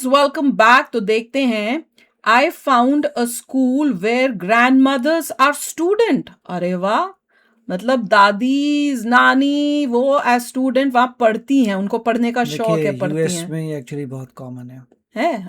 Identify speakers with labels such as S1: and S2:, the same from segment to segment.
S1: Guys welcome back. तो देखते हैं, I found a school where grandmothers are student. अरे वाह, मतलब दादी नानी वो एज स्टूडेंट वहां पढ़ती हैं, उनको पढ़ने का शौक
S2: देखिए
S1: है, पढ़ती
S2: यूएस
S1: हैं।
S2: में ये एक्चुअली बहुत कॉमन है।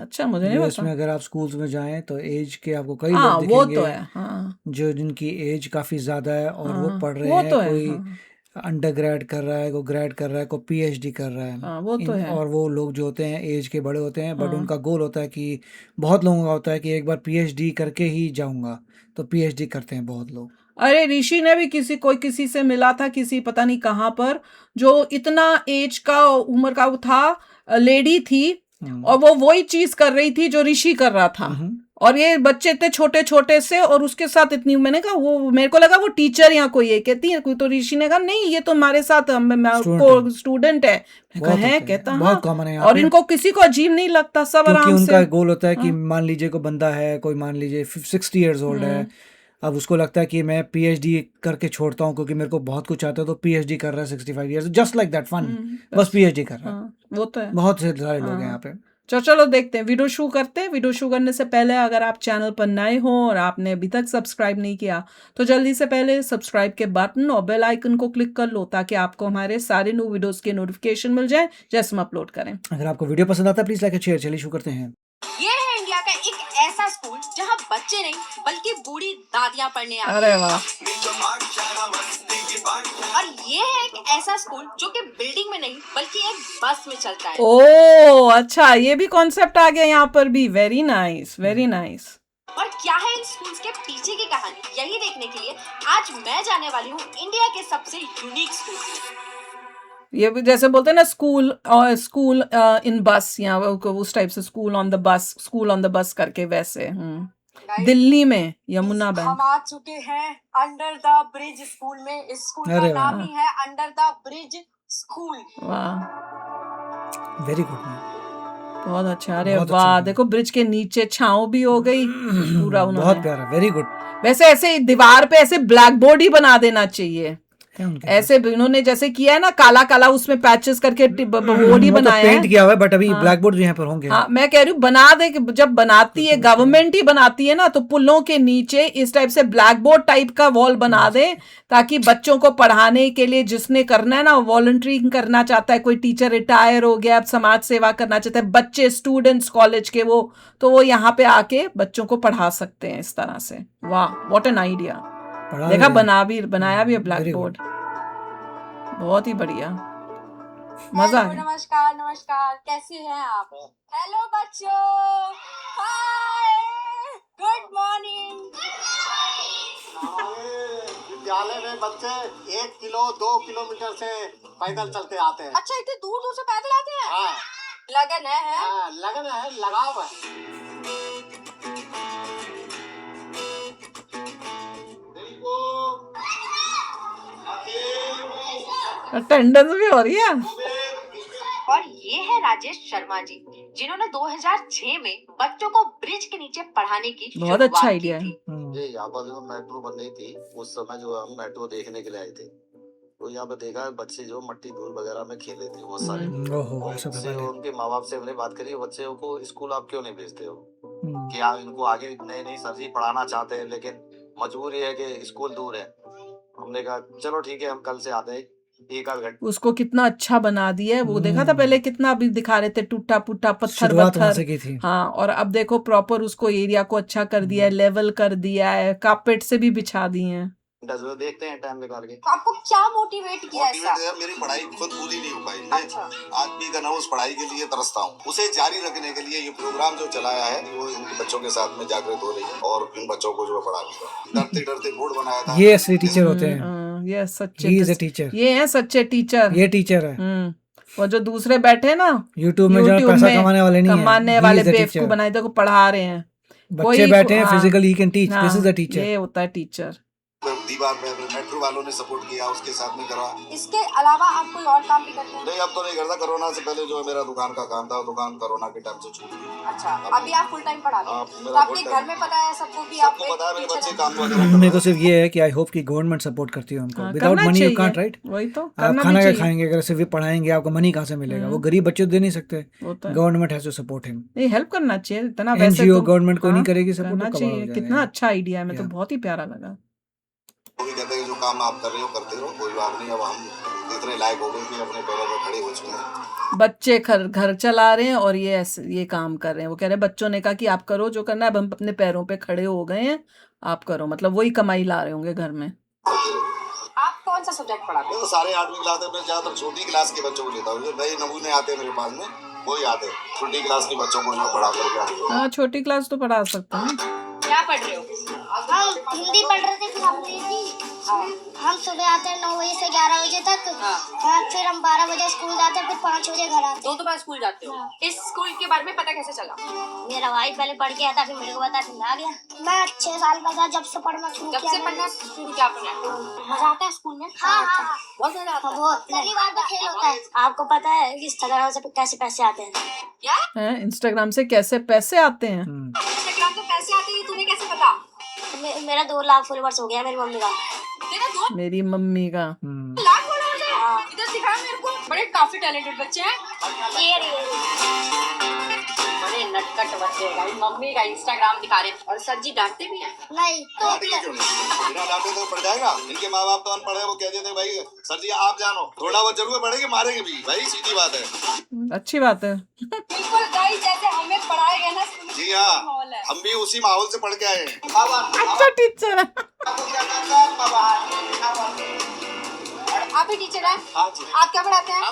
S1: अच्छा, मुझे नहीं
S2: यूएस
S1: पता।
S2: में अगर आप स्कूल्स में जाएं तो एज के आपको कई
S1: हाँ,
S2: लोग
S1: वो तो
S2: दिखेंगे
S1: है। हाँ
S2: जो जिनकी एज काफ़ी ज़्यादा है और वो
S1: हाँ,
S2: पढ़ रहे
S1: वो
S2: हैं।
S1: तो है।
S2: कोई
S1: हाँ
S2: अंडर ग्रेड कर रहा है, कोई ग्रेड कर रहा है, कोई पीएचडी कर रहा है
S1: हाँ, वो तो
S2: इन।
S1: है।
S2: और वो लोग जो होते हैं एज के बड़े होते हैं, बट
S1: हाँ
S2: उनका गोल होता है कि बहुत लोगों का होता है कि एक बार पीएचडी करके ही जाऊंगा, तो पीएचडी करते हैं बहुत लोग।
S1: अरे ऋषि ने भी किसी से मिला था, किसी पता नहीं कहाँ पर, जो इतना एज का उम्र का वो था, लेडी थी, और वो वही चीज कर रही थी जो ऋषि कर रहा था।
S2: हम्म।
S1: और ये बच्चे इतने छोटे छोटे से, और उसके साथ इतनी, मैंने कहा वो, मेरे को लगा वो टीचर या कोई है, कहती है कोई, तो ऋषि ने कहा नहीं ये तो हमारे साथ
S2: स्टूडेंट है,
S1: स्टूडेंट है। मैं कहा
S2: बहुत
S1: है,
S2: होते हैं,
S1: कहता हाँ।
S2: बहुत कॉमन है यहाँ
S1: और
S2: पे।
S1: इनको किसी को अजीब नहीं लगता, सब
S2: क्योंकि
S1: आराम से।
S2: उनका गोल होता है कि
S1: हाँ।
S2: मान लीजिए कोई बंदा है, कोई मान लीजिए 60 ईयर्स ओल्ड है, अब उसको लगता है कि मैं पीएचडी करके छोड़ता हूँ क्योंकि मेरे को बहुत कुछ आता है, तो पीएचडी कर रहा है 65 years, just like that fun, बस पीएचडी कर रहा है।
S1: हाँ, वो तो है।
S2: बहुत से सारे लोग हैं यहाँ पे।
S1: चलो देखते हैं, वीडियो शुरू करते हैं। वीडियो शुरू करने से पहले अगर आप चैनल पर नए हो और आपने अभी तक सब्सक्राइब नहीं किया, तो जल्दी से पहले सब्सक्राइब के बटन और बेल आइकन को क्लिक कर लो, ताकि आपको हमारे सारे न्यू वीडियोस के नोटिफिकेशन मिल जाए जैसे हम अपलोड करें।
S2: अगर आपको वीडियो पसंद आता है प्लीज लाइक शेयर। चलिए शुरू करते हैं।
S3: ये है इंडिया का एक ऐसा स्कूल जहां बच्चे नहीं बल्कि बूढ़ी दादियां पढ़ने आती
S1: अरे वाह,
S3: हैं। और ये है एक ऐसा स्कूल जो कि बिल्डिंग में नहीं बल्कि एक बस में चलता है।
S1: ओ अच्छा, ये भी कॉन्सेप्ट आ गया यहाँ पर भी। Very nice, very nice.
S3: और क्या है इन स्कूल्स के पीछे की कहानी, यही देखने के लिए आज मैं जाने वाली हूँ इंडिया के सबसे यूनिक स्कूल।
S1: ये भी जैसे बोलते हैं ना, स्कूल और स्कूल इन बस, या उस टाइप से, school on the bus, school on the bus करके, वैसे। दिल्ली में यमुना बैंक।
S3: हम आ चुके हैं अंडर द ब्रिज स्कूल में। इस स्कूल का
S2: अरे
S3: नाम
S2: वाह,
S3: ही है अंडर द ब्रिज स्कूल।
S1: वाह,
S2: वेरी गुड मैम,
S1: बहुत अच्छा। अरे
S2: बहुत अच्छा
S1: वाह,
S2: किया।
S1: देखो ब्रिज के नीचे छांव भी हो गई पूरा
S2: बहुत
S1: उन्होंने।
S2: प्यारा, वेरी गुड
S1: वैसे ऐसे दीवार पे ऐसे ब्लैक बोर्ड ही बना देना चाहिए,
S2: है उनके
S1: ऐसे इन्होंने जैसे किया है ना, काला काला उसमें पैचेस करके बोर्ड ही
S2: वो तो
S1: बनाया
S2: पेंट
S1: है।
S2: किया हुआ है, बट अभी
S1: हाँ।
S2: ब्लैक बोर्ड यहाँ पर होंगे।
S1: हाँ, मैं कह रही हूँ बना दे, कि जब बनाती है गवर्नमेंट ही बनाती है ना, तो पुलों के नीचे इस टाइप से ब्लैक बोर्ड टाइप का वॉल बना दे, ताकि बच्चों को पढ़ाने के लिए जिसने करना है ना, वॉलंटियरिंग करना चाहता है, कोई टीचर रिटायर हो गया, अब समाज सेवा करना चाहता है, बच्चे स्टूडेंट्स कॉलेज के, वो तो वो यहाँ पे आके बच्चों को पढ़ा सकते हैं इस तरह से। वाह, व्हाट एन आइडिया। देखा, बनाया भी है ब्लैक बोर्ड, बहुत ही बढ़िया, मजा आ गया।
S3: नमस्कार नमस्कार, कैसे हैं आप? हेलो बच्चों, हाय, गुड मॉर्निंग।
S4: विद्यालय में बच्चे 1 किलो 2 किलोमीटर से पैदल चलते आते हैं।
S3: अच्छा, इतने दूर दूर से पैदल आते हैं?
S4: हाँ,
S3: लगन है?
S4: हाँ, लगन है, लगाव है।
S1: अटेंडेंस भी हो रही है।
S3: और ये है राजेश शर्मा जी, जिन्होंने 2006 में बच्चों को ब्रिज के नीचे पढ़ाने की
S1: बहुत अच्छा
S3: शुरुआत
S1: आइडिया
S3: की
S1: है।
S3: थी।
S4: ये यहाँ पर जो मेट्रो बन रही थी उस समय जो हम मेट्रो देखने के लिए आए थे, तो यहाँ पे देखा बच्चे जो मट्टी धूल वगैरह में खेले थे बहुत सारे।
S2: ओहो, ऐसा
S4: उससे
S2: पहले।
S4: उनके माँ बाप से हमने बात करी, बच्चों को स्कूल आप क्यों नहीं भेजते हो,
S2: हम्म।
S4: कि आप इनको आगे नई नई सब्जी पढ़ाना चाहते हैं, लेकिन मजबूरी है कि स्कूल दूर है। हमने कहा चलो ठीक है, हम कल से आते हैं, 1 आध घंटे।
S1: उसको कितना अच्छा बना दिया है, वो देखा था पहले कितना अभी दिखा रहे थे, टूटा फूटा पत्थर
S2: शुरुआत वहां
S1: पत्थर।
S2: से की थी।
S1: हाँ, और अब देखो प्रॉपर उसको एरिया को अच्छा कर दिया है, लेवल कर दिया है, कारपेट से भी बिछा दिए हैं।
S4: देखते हैं टाइम निकाल के।
S3: तो आपको क्या मोटिवेट किया ऐसा?
S5: मेरी पढ़ाई खुद पूरी नहीं हो पाई।
S3: अच्छा।
S5: आज भी का उस पढ़ाई के लिए तरसता हूँ। उसे जारी रखने के लिए ये प्रोग्राम जो चलाया है, वो इन बच्चों के साथ में जागृत हो रही है और इन बच्चों को जो पढ़ा रही है। डरते डरते बोर्ड बनाया था।
S2: ये असली टीचर होते हैं,
S1: ये सच्चे
S2: ही इज अ टीचर,
S1: ये हैं सच्चे टीचर।
S2: ये टीचर है।
S1: और जो दूसरे बैठे ना
S2: यूट्यूब में जो पैसा कमाने वाले नहीं है,
S1: कमाने
S2: he
S1: वाले
S2: is a
S1: बेवकूफ
S2: teacher।
S1: बनाए, देखो पढ़ा रहे हैं।
S2: बच्चे बैठे हैं, physically he can teach, this is a teacher.
S1: ये होता है टीचर।
S5: दीवार पे मेट्रो वालों ने सपोर्ट किया, उसके साथ में करा।
S3: इसके अलावा आप कोई और काम भी करते हैं?
S5: नहीं, अब तो नहीं करता। कोरोना से पहले जो है मेरा दुकान का काम था, दुकान कोरोना के टाइम से छूट गई।
S3: अच्छा, अभी आप फुल टाइम पढ़ाते हैं? तो
S5: मेरा
S3: आपके
S5: full
S3: घर
S5: time-
S3: में पता है सबको कि आप
S5: सबको पता है, मेरे
S3: टीचर
S5: बच्चे
S3: हैं?
S5: काम वगैरह
S2: मेरे को सिर्फ ये है कि आई होप कि गवर्नमेंट सपोर्ट करती है उनको। विदाउट
S1: करना
S2: मनी यू
S1: चाहिए।
S2: Can't, right?
S1: वही तो
S2: आप
S1: करना भी
S2: खाना क्या
S1: चाहिए।
S2: खाएंगे अगर सिर्फ पढ़ाएंगे? आपको मनी कहाँ से मिलेगा? वो गरीब बच्चे दे नहीं सकते।
S1: वो तो है।
S2: Government has to support him.
S1: नहीं, हेल्प करना चाहिए इतना। वैसे
S2: एनजीओ
S1: तो
S2: गवर्नमेंट को नहीं
S1: हाँ,
S2: करेगी सपोर्ट
S1: करना
S2: तो कमाल हो
S1: चाहिए।
S2: जाएगा
S1: कितना
S2: यार।
S1: अच्छा आइडिया है, मैं तो
S2: Yeah.
S1: बहुत ही प्यारा लगा।
S5: वो भी कहते हैं कि जो काम आप कर रहे हो करते रहो, कोई बात नहीं। अब हम इतने लायक हो गए कि अपने पैरों पर खड़े हो चुके हैं।
S1: बच्चे घर चला रहे हैं और ये काम कर रहे हैं। वो कह रहे हैं बच्चों ने कहा कि आप करो जो करना है, अब हम अपने पैरों पे खड़े हो गए हैं, आप करो। मतलब वही कमाई ला रहे होंगे घर में।
S3: आप कौन सा सब्जेक्ट पढ़ाते
S5: मैं
S3: हैं?
S5: तो सारे 8वीं क्लास में, मैं ज्यादातर छोटी क्लास के बच्चों को लेता हूँ। जो नए नमूने आते हैं मेरे पास में, वही आते हैं। छोटी क्लास के बच्चों को जो पढ़ा करके आते हैं।
S1: हाँ, छोटी क्लास तो पढ़ा सकते हैं।
S3: क्या पढ़ रहे हो?
S6: हम हिंदी पढ़ रहे थे, फिर हम सुबह आते हैं 9 बजे से 11 बजे तक। फिर हम 12 बजे स्कूल जाते हैं, फिर 5 बजे घर आते हैं।
S3: 2 बार स्कूल जाते हो? इस स्कूल के बारे में पता कैसे चला?
S6: मेरा भाई पहले पढ़ के आता, फिर मेरे को बता, फिर मैं आ गया। मैं 6 साल का था जब से पढ़ना शुरू
S3: जब
S6: किया।
S3: से पढ़ना शुरू किया आपने? मजा आता है स्कूल में?
S6: हाँ,
S3: बहुत मजा आता है।
S6: बहुत। पहली बार तो खेल होता है। आपको पता है कि इंस्टाग्राम से कैसे पैसे आते हैं?
S3: क्या?
S1: हैं, इंस्टाग्राम से कैसे पैसे आते हैं?
S3: इंस्टाग्राम पे पैसे आते हैं, तुम्हें कैसे पता?
S6: मेरा 2 लाख फॉलोवर्स हो गया मेरी मम्मी का।
S3: तेरा 2
S1: मेरी मम्मी का।
S3: लाख फॉलोअर्स है? इधर दिखाओ मेरे को। बड़े काफी टैलेंटेड बच्चे हैं।
S6: ये रही।
S3: बड़े नटखट बच्चे हैं भाई। मम्मी का इंस्टाग्राम दिखा रहे हैं और सर जी डांटते भी हैं।
S6: नहीं तो
S5: डांटेंगे क्यों नहीं? बिना डांटे तो पढ़ जाएगा। इनके माँ बाप तो अनपढ़ है, वो कह देते हैं भाई सर जी आप जानो। थोड़ा बहुत जरूर पढ़ेंगे, मारेंगे भी भाई, सीधी बात है।
S1: अच्छी बात है।
S3: बिल्कुल गाइस, जैसे हमें पढ़ाया गया ना स्कूल में,
S5: जी हाँ,
S3: माहौल है।
S5: हम भी उसी माहौल से पढ़ के आए हैं।
S1: अच्छा टीचर है।
S3: आप भी टीचर हैं?
S7: हाँ जी,
S3: आप क्या पढ़ाते हैं?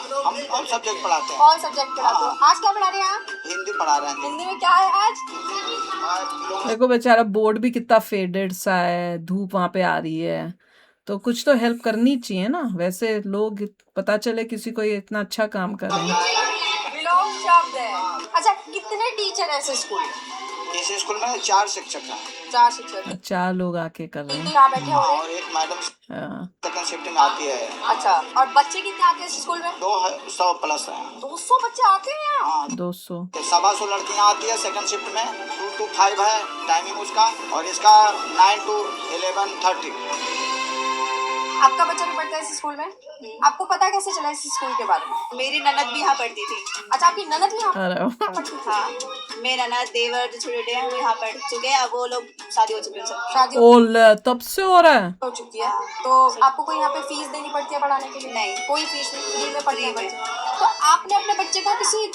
S7: हम सब्जेक्ट पढ़ाते हैं।
S3: कौन सब्जेक्ट पढ़ाते हो? आज क्या पढ़ा रहे हैं आप?
S7: हिंदी पढ़ा रहे हैं।
S3: हिंदी में क्या है आज?
S1: देखो बेचारा बोर्ड भी कितना फेडेड सा है, धूप वहां पे आ रही है, तो कुछ तो हेल्प करनी चाहिए ना। वैसे लोग पता चले किसी को ये इतना अच्छा काम कर रहे हैं।
S3: विलोम शब्द है। अच्छा, कितने टीचर है इस स्कूल में?
S7: इस स्कूल में 4 शिक्षक हैं।
S3: 4 शिक्षक।
S1: 4 लोग आके कर रहे हैं।
S3: यहाँ बैठे हो रहे हैं?
S7: और एक मैडम
S1: हाँ।
S7: सेकंड शिफ्ट में आती है।
S3: अच्छा, और बच्चे कितने आते हैं इस स्कूल में?
S7: 200 प्लस हैं।
S3: 200 बच्चे आते हैं यहाँ?
S7: हाँ,
S1: 200।
S7: 125 लड़कियां आती है सेकंड शिफ्ट में। 2 to 5 है टाइमिंग उसका, और इसका 9 to 11:30।
S3: आपका बच्चा भी पढ़ता है इस स्कूल में? आपको पता कैसे चला इस स्कूल के बारे में?
S8: मेरी ननद भी यहाँ पढ़ती थी।
S3: अच्छा, आपकी ननद भी यहाँ
S1: अरे वाह।
S3: पढ़ती थी?
S8: हाँ, मेरा ननद देवर जो छोटे हैं वो यहाँ पढ़ चुके हैं। अब वो लोग शादी हो चुके हैं सब।
S3: शादी
S1: ओल तब से हो रहा है।
S3: हो चुकी है, तो आपको कोई यहाँ पे फीस देनी पड़ती है पढ़ाने के लिए?
S8: नहीं।
S3: कोई फीस नहीं, फ्री में पढ़ते हैं
S8: फ्री में।
S3: बच्चे। तो आपने अपने बच्चे को किसी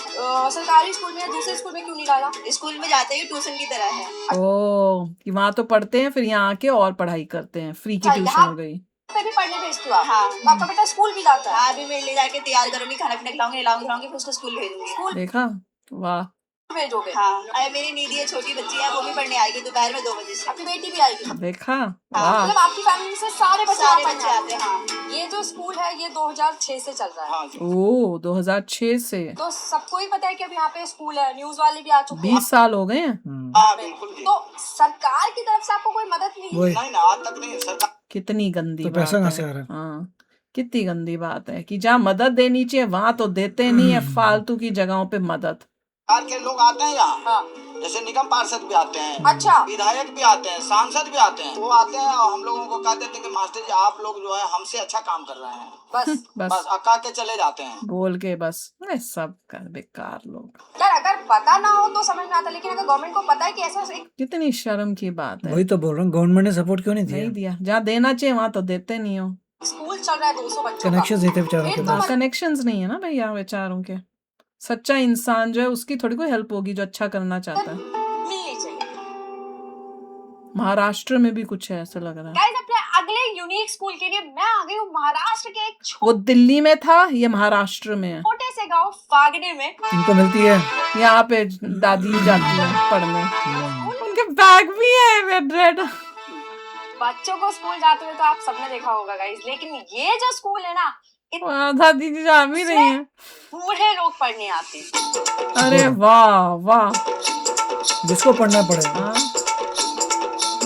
S3: सरकारी स्कूल में या दूसरे स्कूल में क्यों नहीं डाला?
S8: स्कूल में जाते ही ट्यूशन की तरह है।
S1: ओ, कि वहां तो पढ़ते हैं, फिर यहाँ आके और पढ़ाई करते हैं। फ्री की
S3: अच्छा,
S1: ट्यूशन
S3: यहाँ
S1: हो गई।
S3: पे भी पढ़ने भेजती हो आप?
S8: हाँ।
S3: तो आपका बेटा स्कूल भी जाता है?
S8: हाँ, अभी मैं ले जाके तैयार करूंगी, खाना पीना खिलाऊंगी, नहलाऊंगी, फिर उसको स्कूल भेजूंगी।
S1: देखा, वाह।
S3: भेजोगे?
S8: हाँ, अरे मेरी निधि है, छोटी बच्ची है, वो भी पढ़ने आएगी दोपहर में 2 बजे से।
S3: आपकी बेटी भी आएगी?
S1: देखा,
S3: मतलब
S1: वाह।
S3: आपकी फैमिली से सारे बच्चे
S8: सारे
S3: यहाँ
S8: बच्चे
S3: पढ़ने
S8: आते हैं। हाँ
S3: ये जो स्कूल है ये 2006 से चल रहा है।
S7: हाँ जी।
S1: ओ, 2006 से
S3: तो सबको ही पता है कि अब यहाँ पे स्कूल है, न्यूज वाले भी आ चुके हैं।
S1: 20 साल हो गए हैं।
S7: हाँ बिल्कुल जी।
S3: तो सरकार की तरफ से आपको कोई मदद मिली?
S2: वही
S7: नहीं ना, आज तक नहीं। सरकार
S1: कितनी गंदी
S2: तो
S1: बात
S2: पैसा कहाँ से
S1: है।
S2: आ रहा है?
S1: हाँ, कितनी गंदी बात है कि जहाँ मदद देनी चाहिए वहां तो देते नहीं है, फालतू की जगहों पे मदद।
S7: के लोग आते हैं यहाँ,
S3: हाँ।
S7: जैसे निगम पार्षद भी आते हैं,
S3: अच्छा।
S7: विधायक भी आते हैं, सांसद भी आते हैं। वो आते हैं और हम लोगों को कहते थे कि मास्टर जी आप लोग जो है हमसे अच्छा काम कर रहे हैं।
S3: बस
S1: बस
S7: बस अक्का के चले जाते हैं।
S1: बोल के बस। ये सब का बेकार लोग।
S3: यार, अगर पता ना हो तो समझ में आता, लेकिन अगर गवर्नमेंट को पता है कि ऐसा एक
S1: कितनी शर्म की बात है।
S2: वही तो बोल रहा हूँ, गवर्नमेंट ने सपोर्ट क्यों नहीं
S1: नहीं
S2: दिया?
S1: दिया, जहाँ देना चाहिए वहां तो देते नहीं हो।
S3: स्कूल चल रहा है 200 बच्चों का।
S2: कनेक्शन देते बेचारों के
S3: एक
S2: पास।
S1: कनेक्शंस नहीं है ना भैया बेचारों के। सच्चा इंसान जो है उसकी थोड़ी कोई हेल्प होगी जो अच्छा करना चाहता है।
S3: मिलनी चाहिए।
S1: महाराष्ट्र में भी कुछ है ऐसा लग रहा है।
S3: गाइस, अपने अगले यूनिक स्कूल के लिए मैं आ गई हूँ महाराष्ट्र के एक
S1: वो दिल्ली में था, ये महाराष्ट्र में है।
S3: छोटे से गांव फागने में।
S2: इनको मिलती है।
S1: यहाँ पे दादी जाती है पढ़ने। उनके बैग भी है रेड रेड।
S3: बच्चों को स्कूल जाते हुए तो आप सबने देखा होगा गाइस, लेकिन ये जो स्कूल है ना,
S1: दादी जी जा भी रही है।
S3: बूढ़े लोग पढ़ने आते हैं।
S1: अरे वाह वाह।
S2: जिसको पढ़ना पड़ेगा।
S1: हाँ,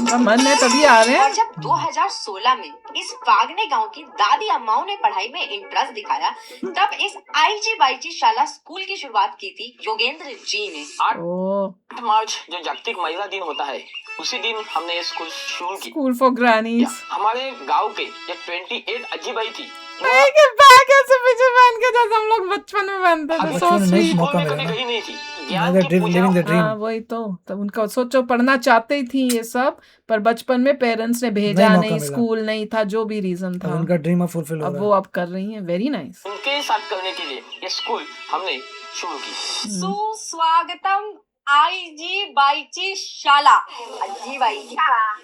S1: उनका मन है तभी आ रहे
S3: और
S1: हैं।
S3: जब 2016 में इस वागने गांव की दादी अम्माओं ने पढ़ाई में इंटरेस्ट दिखाया, तब इस आईजी बाईजी शाला स्कूल की शुरुआत की थी योगेंद्र जी ने।
S1: ओ
S9: 8 मार्च जो जागतिक महिला दिन होता है, उसी दिन हमने ये स्कूल शुरू की।
S1: School for grannies.
S9: हमारे गांव के जो 28 अजीबाई थी,
S1: बैग ऐसे पीछे पहन के जैसे हम लोग बचपन में पहनते थे।
S2: बचपन
S1: सो
S2: में नहीं
S1: स्वीट।
S2: मौका
S9: में
S2: मिला
S9: कभी
S2: ना।
S9: गई नहीं थी।
S2: Now
S9: ज्ञान
S2: they're
S9: की पूजा
S2: living the dream.
S1: हाँ वही तो उनका सोचो पढ़ना चाहते ही थी ये सब, पर बचपन में पेरेंट्स ने भेजा
S2: नहीं मौका
S1: नहीं,
S2: मिला।
S1: स्कूल नहीं था, जो भी रीजन
S2: अब
S1: था,
S2: उनका ड्रीम अब फुलफिल हो
S1: अब
S2: रहा
S1: वो
S2: है।
S1: अब कर रही हैं। Very nice.
S9: उनके साथ करने के लिए ये स्कूल हमने शुरू की।
S3: सुस्वागतम आईजी बाईजी शाला। अजी बाईजी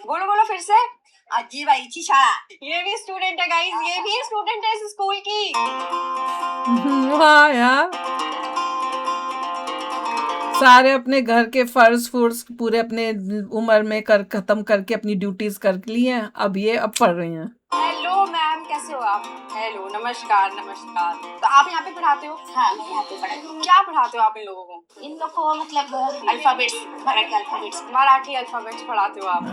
S3: बोलो बोलो फिर से। अजी बाईजी शाला। ये भी स्टूडेंट है गाइस, ये भी स्टूडेंट है इस स्कूल की।
S1: वाह यार, सारे अपने घर के फर्ज पूरे अपने उम्र में खत्म करके अपनी ड्यूटीज कर ली हैं, अब ये अब पढ़ रही हैं।
S3: हेलो मैम, कैसे हो आप? हेलो, नमस्कार नमस्कार। तो आप यहाँ पे पढ़ाते हो?
S6: हाँ मैं यहाँ पे पढ़ाती हूँ।
S3: क्या पढ़ाते हो आप इन लोगों को?
S6: इन लोग को मतलब alphabets, Marathi alphabets.
S3: Marathi alphabets पढ़ाते हो आप?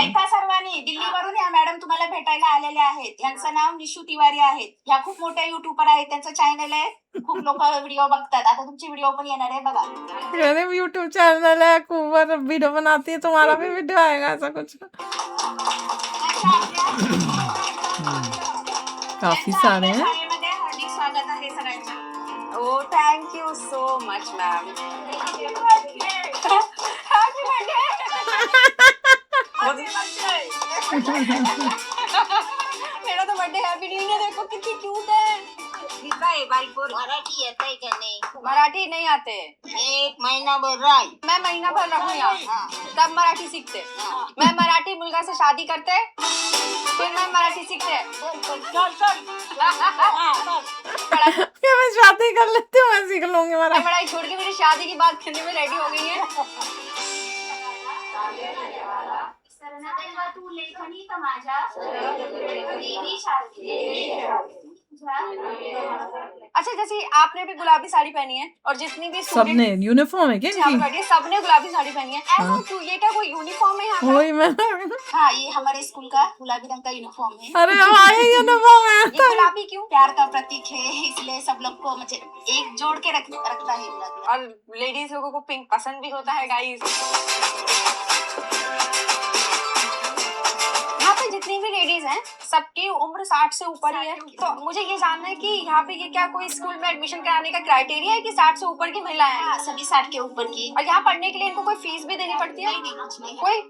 S6: ऐका सर्वांनी, दिल्लीवरून या मॅडम तुम्हाला भेटायला आलेल्या आहेत. यांचं नाव निशू तिवारी आहेत. ह्या खूप मोठ्या युट्यूबर आहेत, त्यांचं चॅनल आहे, खूप लोक व्हिडिओ बघतात. आता तुमची व्हिडिओ पण येणार आहे बघा.
S1: मेरे यूट्यूब चैनल है, कुवर वीडियो बनाती है, तुम्हारा भी वीडियो आएगा ऐसा कुछ? काफी सारे हैं।
S6: शाळेमध्ये हार्दिक स्वागत आहे सगळ्यांचं.
S3: Oh thank you so much ma'am. Happy birthday. मेरा तो बर्थडे हैप्पी न्यू ईयर, देखो कितनी क्यूट है।
S6: मराठी येतंय का नाही?
S3: मराठी नहीं आते,
S6: एक महिनाभर राह.
S3: मैं महीना भर रहूँ यहाँ, तब मराठी सीखते। मैं मराठी मुलगा से शादी करते, फिर मैं मराठी सीखते।
S1: क्या मैं शादी कर लेती हूँ, मैं सीख लूंगी
S3: मैं
S1: मराठी।
S3: पढ़ाई छोड़ के मेरी शादी की बात करने में रेडी हो गई है।
S6: तू लेखनी तर माझ्या देवी शारदे.
S3: अच्छा, जैसे आपने भी गुलाबी साड़ी पहनी है और जितनी भी
S1: सबने यूनिफॉर्म है क्या इनकी?
S3: सबने गुलाबी साड़ी पहनी है। ऐसा क्यों? ये क्या कोई यूनिफॉर्म है यहाँ का?
S1: वही मैं
S6: हाँ, ये हमारे स्कूल का गुलाबी रंग का यूनिफॉर्म है.
S1: अरे हमारे यूनिफॉर्म
S3: ये
S1: है।
S3: गुलाबी क्यों?
S6: प्यार का प्रतीक है, इसलिए सब लोग को मुझे एक जोड़ के रखता है गुलाबी.
S3: और लेडीज लोगों को पिंक पसंद भी होता है गाइस। यहाँ पे जितनी भी लेडीज हैं, सबकी उम्र 60 से ऊपर ही है। तो मुझे ये जानना है कि यहाँ पे ये क्या कोई स्कूल में एडमिशन कराने का क्राइटेरिया है कि 60 से ऊपर की महिलाएं हैं?
S6: हाँ, सभी 60 के ऊपर की.
S3: और यहाँ पढ़ने के लिए इनको कोई फीस भी देनी पड़ती है?
S6: नहीं, कुछ नहीं.
S3: कोई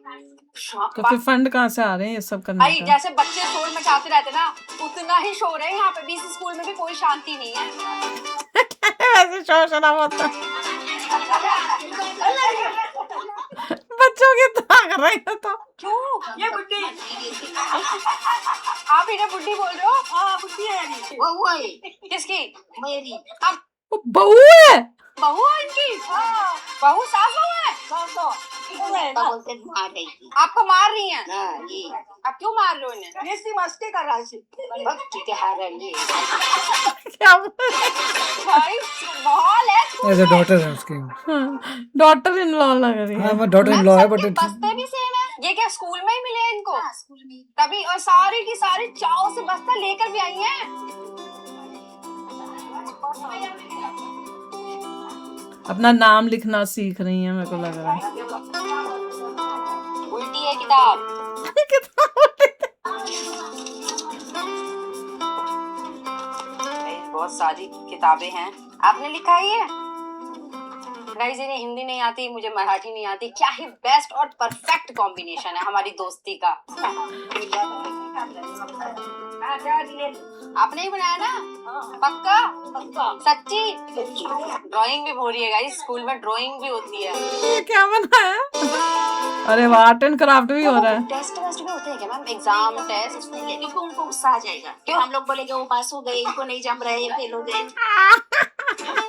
S1: तो फिर फंड कहाँ से आ रहे हैं ये सब करने
S3: भाई,
S1: का?
S3: जैसे बच्चे शोर मचाते रहते ना, उतना ही शोर है यहाँ पे भी। इस स्कूल में भी कोई शांति नहीं है।
S1: वैसे शोर शराबा होता है। बच्चों की तरह कर रही है तो।
S3: क्यों? ये बुड्ढी। आप इन्हें बुड्ढी बोल रहे हो? हाँ, बुड्ढी है ये।
S6: वो है
S3: किसकी?
S6: मेरी.
S3: अब
S1: वो बहू है।
S3: बहू है इनकी? बहू सास बहू है?
S6: क्या बोलते हैं, मार रही थी.
S3: आपको मार रही हैं?
S6: हाँ, ये
S3: अब क्यों मार रहे हो इन्हें? इसकी मस्ती कर रहा है।
S6: बस ठीक है, हार रही है.
S1: क्या
S3: भाई माहौल है।
S2: एज अ डॉटर है उसकी.
S1: डॉटर इन लॉ लग रही
S2: हाँ
S1: है।
S2: मैं डॉटर इन लॉ है, बट
S3: सबके बस्ते भी सेम है। ये क्या स्कूल में ही मिले हैं इनको?
S6: हाँ, स्कूल में.
S3: तभी, और सारी की सारी चाव से बस्ता लेकर भी आई हैं।
S1: अपना नाम लिखना सीख रही है, मेरे को लग रहा है।
S3: उल्टी है किताब।
S1: कितना उल्टी है।
S3: बहुत सारी किताबें हैं। आपने लिखा है ये? गाइस, इन्हें हिंदी नहीं आती, मुझे मराठी नहीं आती। क्या ही बेस्ट और परफेक्ट कॉम्बिनेशन है हमारी दोस्ती का। आपने ही बनाया ना? पक्का? सच्ची? ड्राइंग भी हो रही है गाइस, स्कूल में ड्राइंग भी होती है।
S1: ये क्या बनाया? अरे वाह, आर्ट एंड क्राफ्ट भी हो रहा है।
S3: टेस्ट वेस्ट भी होते हैं क्या मैम? Exam test?
S6: क्योंकि उनको गुस्सा आ जाएगा. क्यों? हम लोग बोलेंगे वो पास हो गए, इनको नहीं जम रहे, फेल हो गए.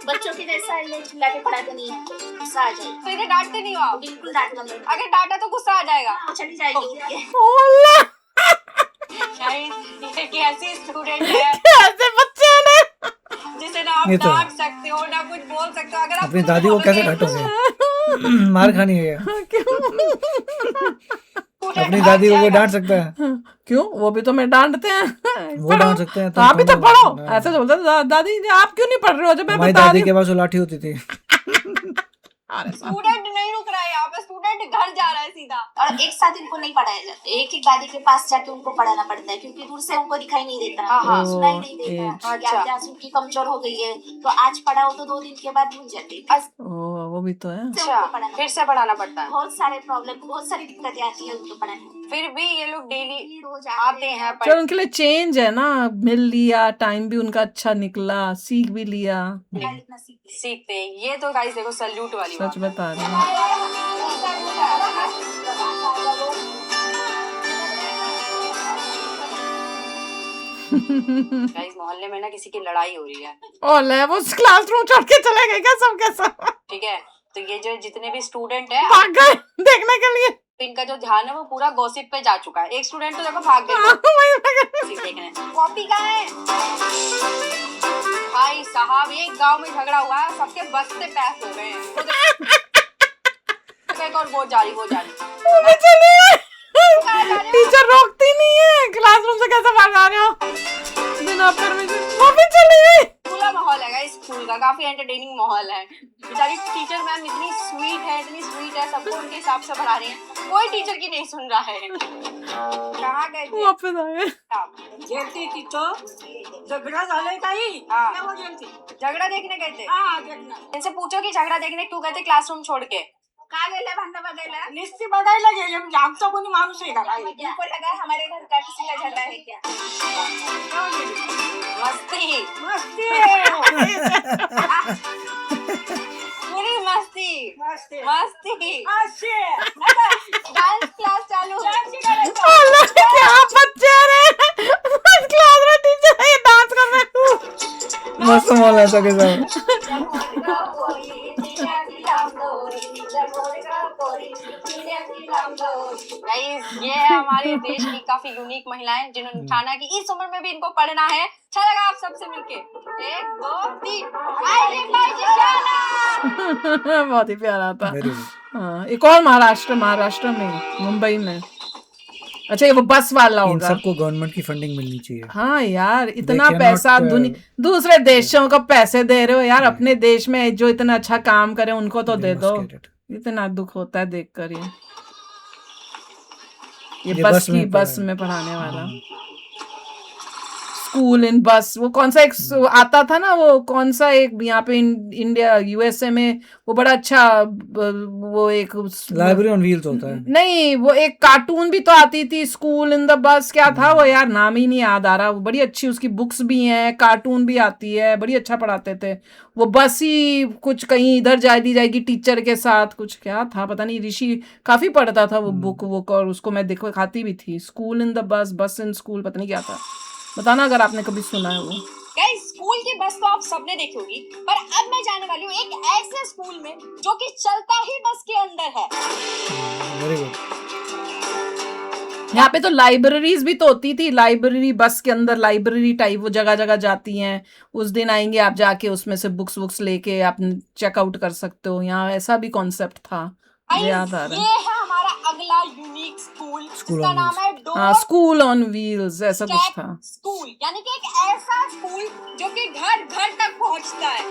S6: बच्चों की जैसा चिल्ला के पढ़ाते नहीं है, गुस्सा आ जाएगा.
S3: तो इन्हें डांटते नहीं हो आप?
S6: बिल्कुल डांटना नहीं.
S3: अगर डांटा तो गुस्सा आ जाएगा।
S6: चली जाएगी.
S1: ओला,
S3: ये कैसी स्टूडेंट है
S1: ऐसे बच्चे ने।
S3: जिसे ना आप
S2: ये तो है।
S3: डांट सकते हो ना कुछ बोल सकते हो। अगर आप
S2: अपनी
S3: कुछ
S2: दादी को कैसे
S3: बोलोगे-
S2: डांटोगे? मार खानी है. अपनी दादी को कोई डांट सकता है?
S1: क्यों, वो भी तो मैं डांटते हैं।
S2: वो
S1: पढ़ो।
S2: डांट सकते हैं
S1: तो आप भी तो
S2: थोड़ा-
S1: पढ़ो,
S2: ना।
S1: ऐसे तो बोलते हैं, दादी आप क्यों नहीं पढ़ रहे हो, जब मैं
S2: हमारी
S1: बता
S2: दादी
S1: रही
S2: के पास वो लाठी होती थी।
S3: स्टूडेंट नहीं रुक रहा है यहाँ पे, स्टूडेंट घर जा रहा है सीधा।
S6: और एक साथ इनको नहीं पढ़ाया जाता, एक एक दादी के पास जाके उनको पढ़ाना पड़ता है, क्योंकि दूर से उनको दिखाई नहीं देता।
S3: हाँ, हाँ।
S6: सुनाई नहीं देता।
S3: अच्छा।
S6: या प्यास उनकी कमजोर हो गई है तो आज पढ़ाओ तो 2 दिन के बाद भूल जाते हैं।
S1: ओ, वो भी तो है।
S3: अच्छा, फिर से पढ़ाना पड़ता है।
S6: बहुत सारे प्रॉब्लम, बहुत सारी दिक्कतें आती है उनको पढ़ाने में।
S3: फिर भी ये लोग डेली
S6: रोज
S3: आते हैं
S1: चलो, उनके लिए चेंज है ना, मिल लिया, टाइम भी उनका अच्छा निकला, सीख भी लिया।
S6: लिखना सीखते हैं।
S3: सीखते हैं। ये तो गाइस देखो सल्यूट वाली बात
S1: सच बता रही हूँ।
S3: गाइस मोहल्ले में ना किसी की लड़ाई हो रही है,
S1: ओले, वो क्लासरूम छोड़ के चले गए क्या सब के सब?
S3: ठीक है, तो ये जो जितने भी स्टूडेंट है
S1: भाग गए देखने के लिए।
S3: इनका जो ध्यान है वो पूरा गॉसिप पे जा चुका है। एक स्टूडेंट तो देखो भाग गया
S1: वही भाग गए।
S3: देखने। कॉपी कहाँ है भाई साहब, एक गांव में झगड़ा हुआ है, सबके बस से पैस हो गए हैं। तो और वो जारी
S1: वो भी चली गई। टीचर रोकती नहीं है, क्लासरूम से कैसे भाग आ रहे हो बिना परमिशन। वो भी चली गई।
S3: खुला माहौल है गाइस, स्कूल का काफी एंटरटेनिंग माहौल है। बेचारी टीचर मैम इतनी स्वीट है, सबको उनके हिसाब से पढ़ा रही है, कोई टीचर की नहीं सुन रहा है। कहाँ गए थे?
S1: वापस आ गए।
S10: जेलती तिथं झगडा झालाय काही
S3: हाँ।
S10: तेव्हा जेलती
S3: झगड़ा देखने गए थे?
S10: हा जगना
S3: इनसे पूछो कि झगड़ा देखने क्यों गए थे क्लासरूम छोड़ के।
S6: कहाँ गेले भांडण बघायला?
S10: निस्ती बघायला गेले म्हणजे आमचा कोणी माणूस आहे का काही
S6: उनको लगा हमारे घर का किसी का झगड़ा है क्या?
S3: मस्ती,
S10: मस्ती आहे.
S3: पूरी मस्ती
S10: मस्ती
S3: मस्ती।
S10: अशी
S3: डांस क्लास चालू है।
S1: ओले, क्या बच्चे रे, क्लास में टीचर है, डांस कर रहे हैं।
S2: मस्त माहौल है सबके साथ।
S3: गाइस ये है हमारे देश की काफी यूनिक महिलाएं जिन्होंने ठाना कि इस उम्र में भी इनको पढ़ना है। अच्छा लगा आप सबसे मिलके। 1 2 3 आइए बाजी शाला।
S1: बहुत ही प्यारा था।
S2: Very good.
S1: हाँ, एक और महाराष्ट्र में, मुंबई में। अच्छा, ये वो बस वाला
S2: इन
S1: होगा।
S2: सबको गवर्नमेंट की फंडिंग मिलनी चाहिए।
S1: हाँ यार, इतना
S2: cannot,
S1: पैसा दूसरे देशों को पैसे दे रहे हो यार, अपने देश में जो इतना अच्छा काम करे उनको तो
S2: They
S1: दे
S2: must
S1: दो।
S2: get it.
S1: इतना दुख होता है देखकर ये
S2: ये
S1: बस
S2: बस
S1: की
S2: में
S1: बस
S2: पढ़ा-
S1: में पढ़ाने वाला। स्कूल इन बस, वो कौन सा एक आता था ना, वो कौन सा एक यहाँ पे इंडिया यूएसए में वो बड़ा अच्छा वो एक
S2: लाइब्रेरी ऑन व्हील्स होता है।
S1: नहीं, वो एक कार्टून भी तो आती थी, स्कूल इन द बस, क्या था वो यार, नाम ही नहीं याद आ रहा। वो बड़ी अच्छी, उसकी बुक्स भी हैं, कार्टून भी आती है, बड़ी अच्छा पढ़ाते थे वो। बस ही कुछ कहीं इधर जाएगी टीचर के साथ, कुछ क्या था पता नहीं, ऋषि काफी पढ़ता था वो बुक और उसको मैं देखो खाती भी थी। स्कूल इन द बस, बस इन स्कूल, पता नहीं क्या था, बताना अगर आपने कभी सुना है वो।
S3: गाइस स्कूल की बस तो आप सबने देखी होगी, पर अब मैं जाने वाली हूँ एक ऐसे स्कूल में जो कि चलता ही बस के अंदर है।
S2: Very good.
S1: यहाँ पे तो लाइब्रेरीज भी तो होती थी, लाइब्रेरी बस के अंदर, लाइब्रेरी टाइप वो जगह जगह जाती हैं। उस दिन आएंगे आप, जाके उसमें से बुक्स लेके आप चेकआउट कर सकते हो। यहाँ ऐसा भी कॉन्सेप्ट था, मुझे याद आ रहा
S3: ये
S1: है।
S3: है हमारा अगला यूनिक स्कूल,
S2: स्कूल
S3: जिसका
S2: on
S3: नाम है
S1: हाँ,
S3: डोर
S1: स्कूल ऑन व्हील्स ऐसा कुछ था।
S3: स्कूल, यानी कि एक ऐसा स्कूल जो कि घर घर तक पहुंचता है।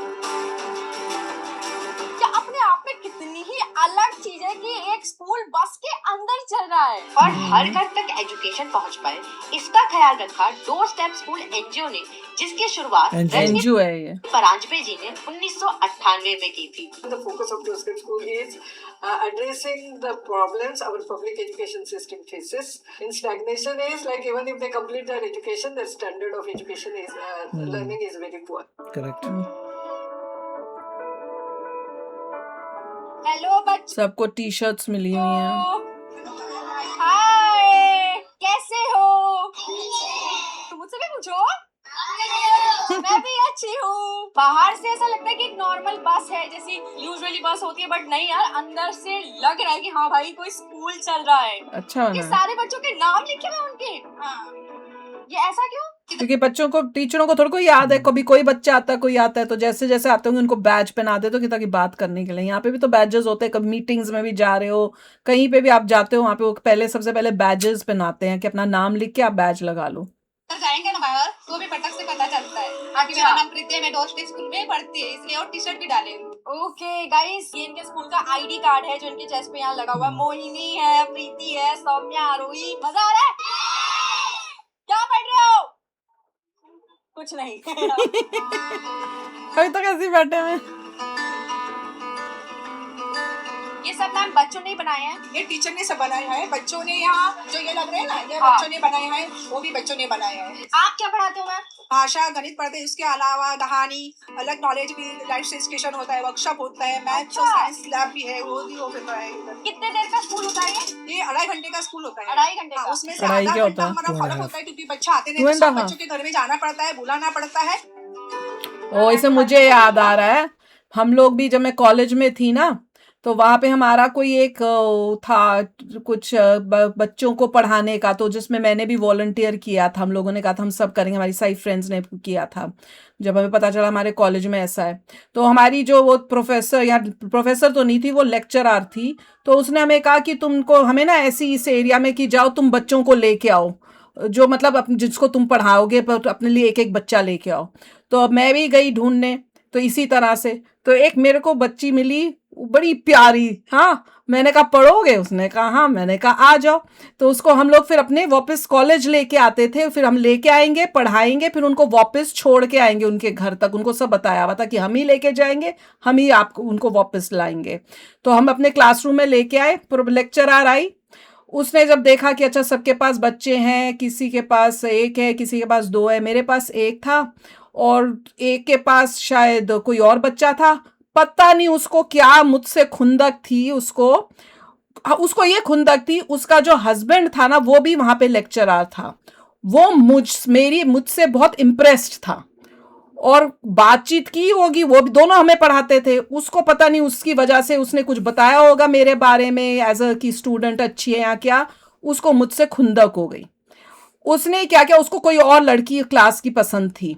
S3: क्या अपने आप में कितनी ही अलग चीज है कि एक स्कूल बस के अंदर चल रहा है
S8: और हर घर तक एजुकेशन पहुंच पाए, इसका ख्याल रखा डोर स्टेप स्कूल एनजीओ ने, जिसकी शुरुआत
S2: NGO।
S8: रजनी
S1: एनजीओ है ये।
S8: परांजपे जी ने 1998 में की थी।
S10: The focus of Doorstep School is addressing the problems our public education system faces. In stagnation is like even if they complete their education, their standard of education is learning is very poor.
S2: Correct.
S3: Hello बच्चों,
S1: सबको T shirts मिली हुई हैं।
S3: हाय, कैसे हो? तुम मुझसे भी पूछो। मैं भी अच्छी हूँ। बाहर से ऐसा लगता है कि एक नॉर्मल बस है, जैसी यूजुअली बस होती है, बट नहीं यार, अंदर से लग रहा है कि हाँ भाई कोई स्कूल चल रहा है।
S1: अच्छा
S3: ये
S1: बना है।
S3: सारे बच्चों के नाम लिखे हुए हैं उनके। हाँ, ये ऐसा क्यों?
S1: क्योंकि बच्चों को, टीचरों को थोड़ा को याद है, कभी कोई बच्चा आता है, कोई आता है, तो जैसे जैसे आते होंगे उनको बैज पहना दे, तो कि ताकि बात करने के लिए। यहाँ पे भी तो बैजेस होते हैं, कभी मीटिंग्स में भी जा रहे हो, कहीं पे भी आप जाते हो, वहाँ पे वो पहले सबसे पहले बैजेस पहनाते हैं कि अपना नाम लिख के आप बैज लगा लो।
S6: जाएंगे ना बाहर तो भी पटक से पता चलता है कि मेरा नाम प्रीति है, मैं डोस्टिक स्कूल में पढ़ती है, इसलिए और टी शर्ट भी डाले।
S3: ओके गाइस, ये इनके स्कूल का आईडी कार्ड है जो इनके चेस्ट पे यहाँ लगा हुआ है। मोहिनी है, प्रीति है, सौम्या, आरोही। मजा आ रहा है? क्या पढ़ रहे हो? कुछ नहीं।
S1: अभी तक ऐसे ही बैठे हुए।
S3: ये सब मैम बच्चों ने ही बनाए हैं?
S6: ये टीचर ने सब बनाया है, बच्चों ने यहाँ जो ये लग रहे हैं ना, ये
S3: हाँ।
S6: बच्चों ने बनाए हैं, वो भी बच्चों ने बनाया है।
S3: आप क्या पढ़ाते हो मैम?
S6: भाषा गणित पढ़ते हैं, उसके अलावा कहानी, अलग नॉलेज भी, लाइफ एजुकेशन होता है, वर्कशॉप होता है, मैथ
S3: अच्छा।
S6: साइंस लैब भी है, वो भी होता है।
S3: कितने देर का स्कूल होता है ये?
S6: 2.5 घंटे का स्कूल होता है।
S3: 2.5 घंटे
S6: हाँ,
S3: का?
S6: उसमें से
S1: पढ़ाई
S6: आधा
S1: क्या
S6: घंटा
S1: होता है?
S6: हमारा
S2: 2.5
S6: फर्क होता है क्योंकि बच्चा आते नहीं
S1: 2.5
S6: तो सब बच्चों के घर में जाना पड़ता है, बुलाना पड़ता है।
S1: ओ, इसे मुझे याद आ रहा है, हम लोग भी जब मैं कॉलेज में थी ना, तो वहां पे हमारा कोई एक था कुछ बच्चों को पढ़ाने का, तो जिसमें मैंने भी वॉलंटियर किया था। हम लोगों ने कहा था हम सब करेंगे, हमारी सारी फ्रेंड्स ने किया था। जब हमें पता चला हमारे कॉलेज में ऐसा है, तो हमारी जो वो प्रोफेसर, या प्रोफेसर तो नहीं थी, वो लेक्चरर थी, तो उसने हमें कहा कि तुमको, हमें ना ऐसी इस एरिया में कि जाओ तुम बच्चों को लेके आओ, जो मतलब जिसको तुम पढ़ाओगे, पर अपने लिए एक एक बच्चा लेके आओ। तो मैं भी गई ढूंढने, तो इसी तरह से तो एक मेरे को बच्ची मिली, बड़ी प्यारी। हाँ, मैंने कहा पढ़ोगे? उसने कहा हाँ। मैंने कहा आ जाओ। तो उसको हम लोग फिर अपने वापस कॉलेज लेके आते थे, फिर हम लेके आएंगे, पढ़ाएंगे, फिर उनको वापस छोड़ के आएंगे उनके घर तक। उनको सब बताया हुआ था कि हम ही लेके जाएंगे, हम ही आपको उनको वापस लाएंगे। तो हम अपने क्लासरूम में लेके आए, फिर लेक्चरर आई, उसने जब देखा कि अच्छा सबके पास बच्चे हैं, किसी के पास एक है, किसी के पास 2 है, मेरे पास एक था, और एक के पास शायद कोई और बच्चा था। पता नहीं उसको क्या मुझसे खुंदक थी, उसको ये खुंदक थी, उसका जो हस्बैंड था ना, वो भी वहां पे लेक्चरर था। वो मुझसे बहुत इम्प्रेस्ड था, और बातचीत की होगी, वो भी दोनों हमें पढ़ाते थे। उसको पता नहीं उसकी वजह से उसने कुछ बताया होगा मेरे बारे में, एज अ की स्टूडेंट अच्छी है या क्या, उसको मुझसे खुंदक हो गई। उसने क्या किया, उसको कोई और लड़की क्लास की पसंद थी,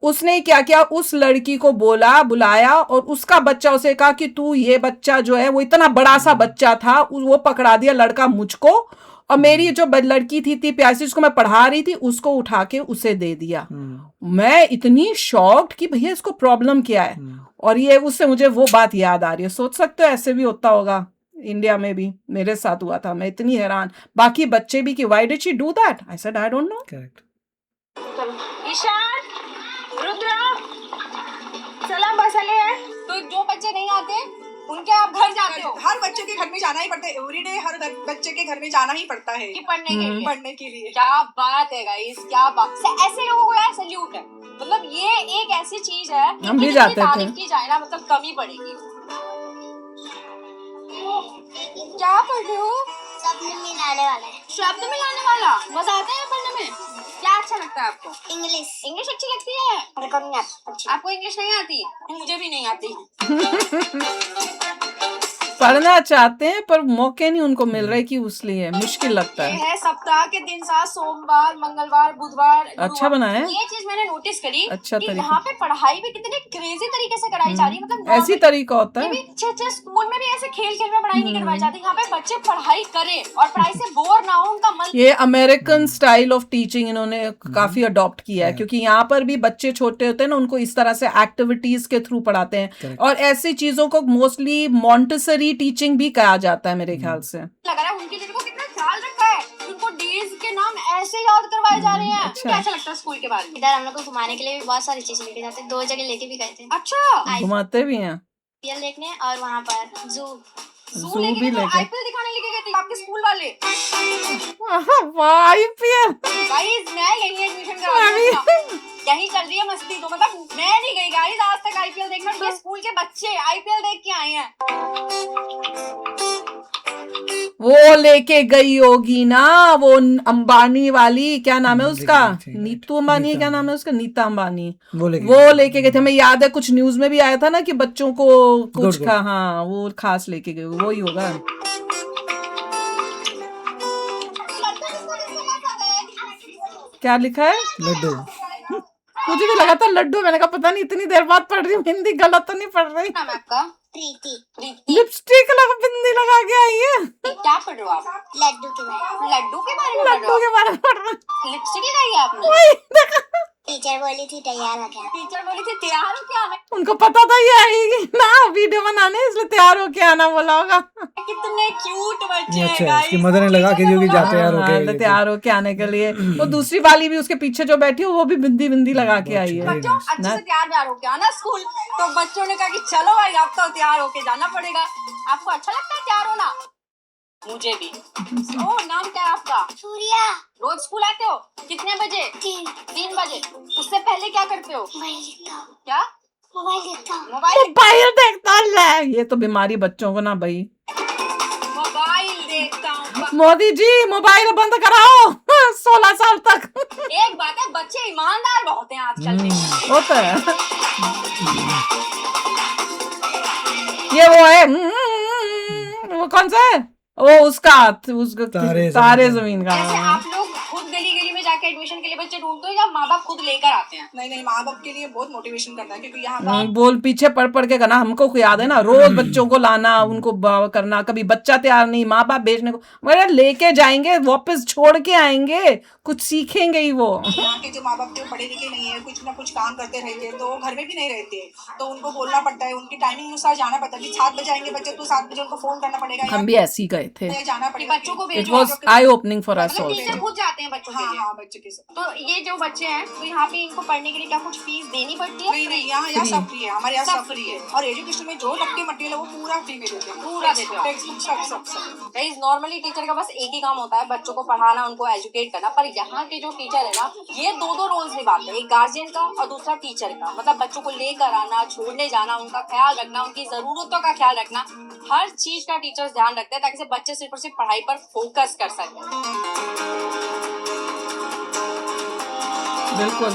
S1: उसने क्या किया, उस लड़की को बुलाया, और उसका बच्चा उसे कहा कि तू, ये बच्चा जो है, वो इतना बड़ा सा बच्चा था, वो पकड़ा दिया लड़का मुझको, और मेरी जो लड़की थी प्यासी, जिसको मैं पढ़ा रही थी, उसको उठा के उसे दे दिया। मैं इतनी शॉक्ड कि भैया इसको प्रॉब्लम क्या है। और ये उससे मुझे वो बात याद आ रही है। सोच सकते हो ऐसे भी होता होगा इंडिया में भी, मेरे साथ हुआ था। मैं इतनी हैरान, बाकी बच्चे भी कि why did she do that. I said I don't know.
S2: Correct.
S3: Ishaan, Rudra, सलाम बसले है। तो जो बच्चे नहीं आते उनके आप घर जाते हो?
S6: हर बच्चे के घर में जाना ही पड़ता है, एवरीडे हर बच्चे के घर में जाना ही पड़ता है
S3: कि पढ़ने के लिए?
S6: पढ़ने के लिए।
S3: क्या बात है गाइस, क्या बात। ऐसे लोगों को यार सैल्यूट है। मतलब ये एक ऐसी चीज है,
S1: हम भी जाते थे।
S3: तारीफ की जाए ना, मतलब कम ही पड़ेगी। क्या पढ़ रहे हो?
S11: शब्द मिलाने वाला है।
S3: शब्द मिलाने वाला मजा आता है पढ़ने में? क्या अच्छा लगता है आपको?
S11: इंग्लिश।
S3: इंग्लिश अच्छी लगती है?
S11: मेरे को नहीं आती।
S3: आपको इंग्लिश नहीं आती? मुझे भी नहीं आती।
S1: पढ़ना चाहते हैं पर मौके नहीं उनको मिल रहे, कि उसलिए मुश्किल लगता
S3: ये
S1: है।
S3: है सप्ताह के दिन, साथ सोमवार, मंगलवार, बुधवार,
S1: अच्छा
S3: गुरुवार।
S1: बनाया है?
S3: ये चीज मैंने नोटिस करी
S1: अच्छा
S3: कि
S1: तरीका।
S3: यहाँ पे पढ़ाई भी कितने क्रेजी तरीके से कराई जा रही है। मतलब
S1: ऐसी तरीका होता
S3: ये
S1: है।
S3: भी अच्छे स्कूल में भी ऐसे खेल खेल में पढ़ाई नहीं करवाई जाती। यहाँ पे बच्चे पढ़ाई करें और पढ़ाई से बोर ना हो, उनका मन।
S1: ये अमेरिकन स्टाइल ऑफ टीचिंग इन्होंने काफी अडॉप्ट किया है, क्योंकि यहाँ पर भी बच्चे छोटे होते हैं ना, उनको इस तरह से एक्टिविटीज के थ्रू पढ़ाते हैं, और ऐसी चीजों को मोस्टली मॉन्टेसरी टीचिंग भी कहा जाता है मेरे ख्याल से।
S3: लग रहा है उनके लिए को कितना ख्याल रखा है, उनको डेज के नाम ऐसे याद करवाए जा रहे हैं।
S1: अच्छा।
S3: क्या अच्छा लगता है स्कूल के बारे में?
S11: इधर हम लोग को घुमाने के लिए भी बहुत सारी चीजें लेके जाते हैं, 2 जगह लेके भी गए थे।
S3: अच्छा,
S1: घुमाते भी हैं,
S11: आईपीएल देखने, और वहाँ पर जू
S1: जू
S3: लेके
S1: भी
S3: गए थे,
S1: लेके।
S3: आईपीएल दिखाने लेके गए थे आपके स्कूल वाले?
S1: आईपीएल
S3: गाइस मैं यही एडमिशन करा रही हूँ, यही चल रही है मस्ती। तो मतलब मैं नहीं गई गाइस आज तक आईपीएल देखने, ये स्कूल के बच्चे आईपीएल देख के आए हैं।
S1: वो लेके गई होगी ना, वो अंबानी वाली, क्या नाम है उसका, नीतू अंबानी है, क्या नाम है उसका, नीता अंबानी। वो लेके गए थे, हमें याद है कुछ न्यूज में भी आया था ना कि बच्चों को कुछ
S2: गुड।
S1: का, हाँ वो खास लेके गए, वो ही होगा। क्या लिखा है?
S2: लड्डू।
S1: मुझे भी लगा था लड्डू, मैंने कहा पता नहीं इतनी देर बाद पढ़ रही हूँ, हिंदी गलत तो नहीं पढ़ रही।
S6: नाम है आपका?
S11: प्रीति।
S6: प्रीति।
S1: लिपस्टिक लगा, बिंदी लगा के आई है।
S6: क्या पढ़ रहे हो आप?
S11: लड्डू के बारे में।
S6: लड्डू के बारे में पढ़ रहे
S1: लड्डू
S6: हो?
S1: के बारे में पढ़ रही हूँ।
S6: लिपस्टिक लगाई है आपने?
S1: वही देखा।
S11: टीचर बोली थी तैयार हो गया।
S6: टीचर बोली थी तैयार हो क्या आना?
S1: उनको पता था ये आएगी ना वीडियो बनाने, इसलिए तैयार होके आना बोला होगा।
S6: कितने क्यूट बच्चे हैं
S2: अच्छा,
S6: guys।
S2: इसकी मदर ने लगा के दी होगी जा तैयार
S1: हाँ,
S2: होके।
S1: तैयार होके आने के लिए। वो दूसरी वाली भी उसके पीछे जो बैठी हो वो भी बिंदी बिंदी लगा के आई है।
S6: बच्चों अच्छे से तैयार होके आना स्कूल। तो बच्चों ने कहा कि चलो भाई अब तो तैयार होके जाना पड़ेगा। आपको अच्छा लगता है तैयार होना? मुझे भी। ओ नाम क्या है आपका?
S11: सूर्या।
S6: रोज स्कूल आते हो? कितने बजे? 3 बजे। उससे पहले क्या करते हो?
S11: मोबाइल देखता हूँ।
S6: क्या?
S11: मोबाइल देखता हूँ।
S6: मोबाइल
S1: देखता है। ये तो बीमारी बच्चों को ना भाई।
S6: मोबाइल देखता हूँ।
S1: मोदी जी मोबाइल बंद कराओ 16 साल तक।
S6: एक बात है, बच्चे ईमानदार बहुत हैं आजकल के।
S1: वो तो है। ये वो है वो कौन सा है? वो उसका तारे जमीन का।
S6: जैसे आप लोग खुद गली गली में जाके एडमिशन के लिए बच्चे ढूंढते हो या माँ बाप खुद लेकर आते हैं? नहीं नहीं, माँ बाप के लिए बहुत मोटिवेशन करता है क्योंकि यहाँ पर
S1: बोल पीछे पढ़ के करना। हमको याद है ना, रोज बच्चों को लाना, उनको करना। कभी बच्चा तैयार नहीं, माँ बाप भेजने को मगर लेके जाएंगे, वापस छोड़ के आएंगे, कुछ सीखेंगे ही वो।
S10: यहाँ के जो माँ बाप जो पढ़े लिखे नहीं है, कुछ ना कुछ काम करते रहते हैं, तो वो घर में भी नहीं रहते, तो उनको बोलना पड़ता है, उनकी टाइमिंग अनुसार जाना पड़ता है कि 7 बजे आएंगे बच्चे तो 7 बजे उनको फोन करना पड़ेगा।
S1: हम भी ऐसे ही गए थे।
S10: जाना पड़ेगा
S6: बच्चों को
S1: इट
S6: भेजो।
S1: Was I opening for us
S6: teacher
S1: also.
S6: खुद जाते हैं बच्चों के लिए।
S10: हाँ बच्चे के साथ।
S6: तो ये जो बच्चे हैं तो यहाँ पे इनको पढ़ने के लिए क्या कुछ फीस देनी पड़ती है?
S10: नहीं नहीं, यहाँ सब फ्री है, हमारे यहाँ सब फ्री है। और एजुकेशन में जो लगती मटेरियल है वो पूरा फ्री में देते हैं,
S6: पूरा देते हो?
S10: टेक्स्ट बुक सब।
S6: गाइस नॉर्मली टीचर का बस एक ही काम होता है, बच्चों को पढ़ाना, उनको एजुकेट करना। पर यहाँ के जो टीचर है ना, ये दो रोल्स निभाते हैं, एक गार्जियन का और दूसरा टीचर का। मतलब बच्चों को लेकर आना, छोड़ने जाना, उनका ख्याल रखना, उनकी जरूरतों का ख्याल रखना, हर चीज का टीचर्स ध्यान रखते हैं ताकि से बच्चे सिर्फ और सिर्फ पढ़ाई पर फोकस कर सकें।
S1: बिल्कुल।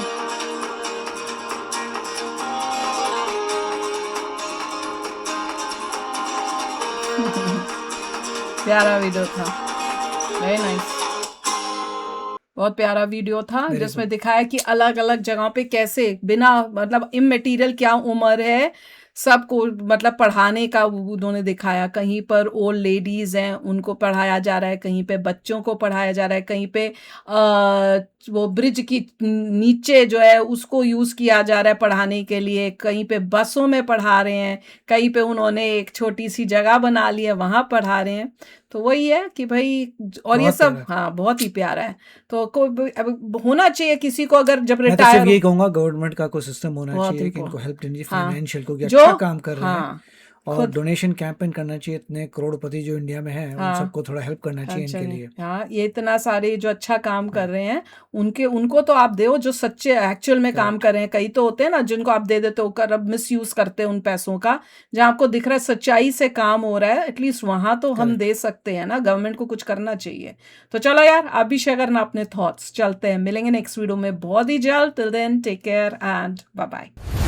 S1: प्यारा वीडियो था, वेरी नाइस। बहुत प्यारा वीडियो था जिसमें दिखाया कि अलग अलग जगहों पे कैसे बिना मतलब इमटेरियल क्या उम्र है सबको मतलब पढ़ाने का उन्होंने दिखाया। कहीं पर ओल्ड लेडीज हैं उनको पढ़ाया जा रहा है, कहीं पे बच्चों को पढ़ाया जा रहा है, कहीं पे वो ब्रिज की नीचे जो है उसको यूज़ किया जा रहा है पढ़ाने के लिए, कहीं पे बसों में पढ़ा रहे हैं, कहीं पे उन्होंने एक छोटी सी जगह बना ली है वहाँ पढ़ा रहे हैं। तो वही है कि भाई और ये सब हाँ बहुत ही प्यारा है। तो कोई होना चाहिए किसी को अगर जब
S2: मैं तो
S1: रिटायर
S2: सिर्फ यही कहूँगा गवर्नमेंट का कोई सिस्टम होना
S1: बहुत
S2: चाहिए
S1: ही
S2: कि इनको हेल्प देनी चाहिए
S1: हाँ,
S2: फाइनेंशियल को, कि
S1: जो
S2: अच्छा काम कर रहे हैं
S1: हाँ
S2: और
S1: खुद
S2: डोनेशन कैंपेन करना चाहिए। इतने करोड़पति जो इंडिया में हैं उन
S1: हाँ
S2: सबको थोड़ा हेल्प करना चाहिए इनके
S1: चाहिए।
S2: लिए।
S1: हाँ ये इतना सारे जो अच्छा काम कर रहे हैं उनको तो आप दो जो सच्चे एक्चुअल में काम कर रहे हैं। कई तो होते हैं ना जिनको आप दे देते हो कर अब मिस यूज करते हैं उन पैसों का। जहाँ आपको दिख रहा है सच्चाई से काम हो रहा है, एटलीस्ट वहां तो हम दे सकते हैं ना। गवर्नमेंट को कुछ करना चाहिए। तो चलो यार आप भी शेयर करना अपने थॉट्स। चलते हैं, मिलेंगे नेक्स्ट वीडियो में बहुत ही जल्द। Till then take care and bye bye.